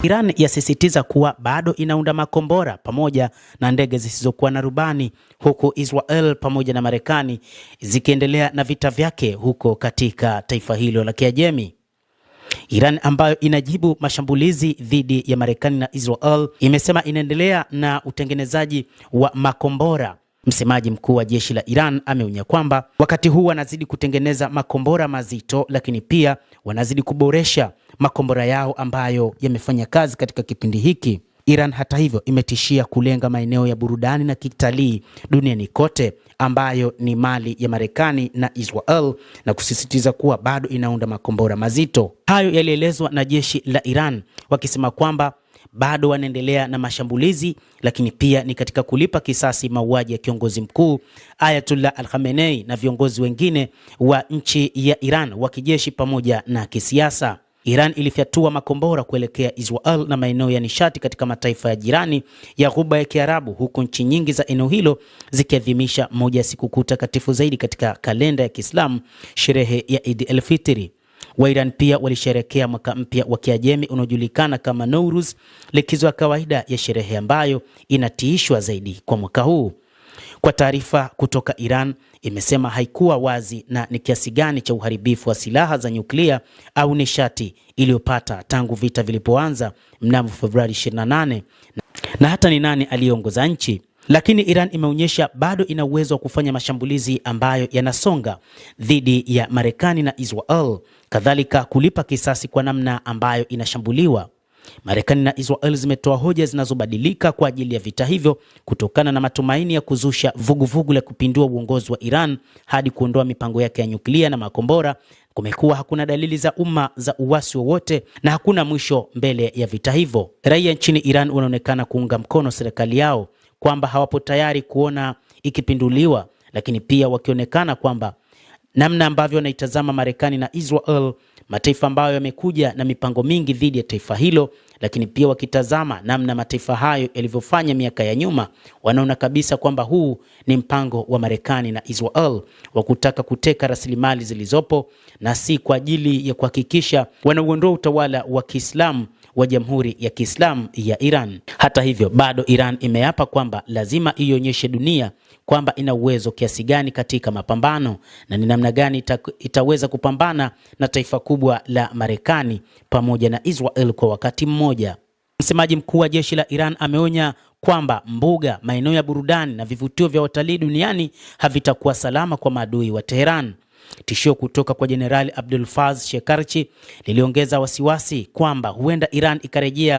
Iran yasisitiza kuwa bado inaunda makombora pamoja na ndege zisizokuwa na rubani, huku Israel pamoja na Marekani zikiendelea na vita vyake huko katika taifa hilo la Kiajemi. Iran ambayo inajibu mashambulizi dhidi ya Marekani na Israel imesema inaendelea na utengenezaji wa makombora. Msemaji mkuu wa jeshi la Iran ameonya kwamba wakati huu wanazidi kutengeneza makombora mazito, lakini pia wanazidi kuboresha makombora yao ambayo yamefanya kazi katika kipindi hiki. Iran hata hivyo imetishia kulenga maeneo ya burudani na kitalii duniani kote ambayo ni mali ya Marekani na Israel, na kusisitiza kuwa bado inaunda makombora mazito. Hayo yalielezwa na jeshi la Iran wakisema kwamba bado wanaendelea na mashambulizi, lakini pia ni katika kulipa kisasi mauaji ya kiongozi mkuu Ayatollah Al-Khamenei na viongozi wengine wa nchi ya Iran wa kijeshi pamoja na kisiasa. Iran ilifyatua makombora kuelekea Israel na maeneo ya nishati katika mataifa ya jirani ya Ghuba ya Kiarabu, huku nchi nyingi za eneo hilo zikiadhimisha moja ya sikukuu takatifu zaidi katika kalenda ya Kiislamu, sherehe ya Eid al-Fitr. Wa Iran pia walisherehekea mwaka mpya wa Kiajemi unaojulikana kama Nowruz, likizo ya kawaida ya sherehe ambayo inatiishwa zaidi kwa mwaka huu. Kwa taarifa kutoka Iran, imesema haikuwa wazi na ni kiasi gani cha uharibifu wa silaha za nyuklia au nishati iliyopata tangu vita vilipoanza mnamo Februari 28 na hata ni nani aliyeongoza nchi. Lakini Iran imeonyesha bado ina uwezo wa kufanya mashambulizi ambayo yanasonga dhidi ya Marekani na Israel, kadhalika kulipa kisasi kwa namna ambayo inashambuliwa. Marekani na Israel zimetoa hoja zinazobadilika kwa ajili ya vita hivyo, kutokana na matumaini ya kuzusha vuguvugu la kupindua uongozi wa Iran hadi kuondoa mipango yake ya nyuklia na makombora. Kumekuwa hakuna dalili za umma za uasi wowote na hakuna mwisho mbele ya vita hivyo. Raia nchini Iran wanaonekana kuunga mkono serikali yao, kwamba hawapo tayari kuona ikipinduliwa, lakini pia wakionekana kwamba namna ambavyo wanaitazama Marekani na Israel, mataifa ambayo yamekuja na mipango mingi dhidi ya taifa hilo, lakini pia wakitazama namna mataifa hayo yalivyofanya miaka ya nyuma, wanaona kabisa kwamba huu ni mpango wa Marekani na Israel wa kutaka kuteka rasilimali zilizopo na si kwa ajili ya kuhakikisha wanauondoa utawala wa Kiislamu wa Jamhuri ya Kiislamu ya Iran. Hata hivyo, bado Iran imeapa kwamba lazima ionyeshe dunia kwamba ina uwezo kiasi gani katika mapambano na ni namna gani itaweza kupambana na taifa kubwa la Marekani pamoja na Israel kwa wakati mmoja. Msemaji mkuu wa jeshi la Iran ameonya kwamba mbuga, maeneo ya burudani na vivutio vya watalii duniani havitakuwa salama kwa maadui wa Tehran. Tishio kutoka kwa Jenerali Abdul Faz Shekarchi liliongeza wasiwasi kwamba huenda Iran ikarejea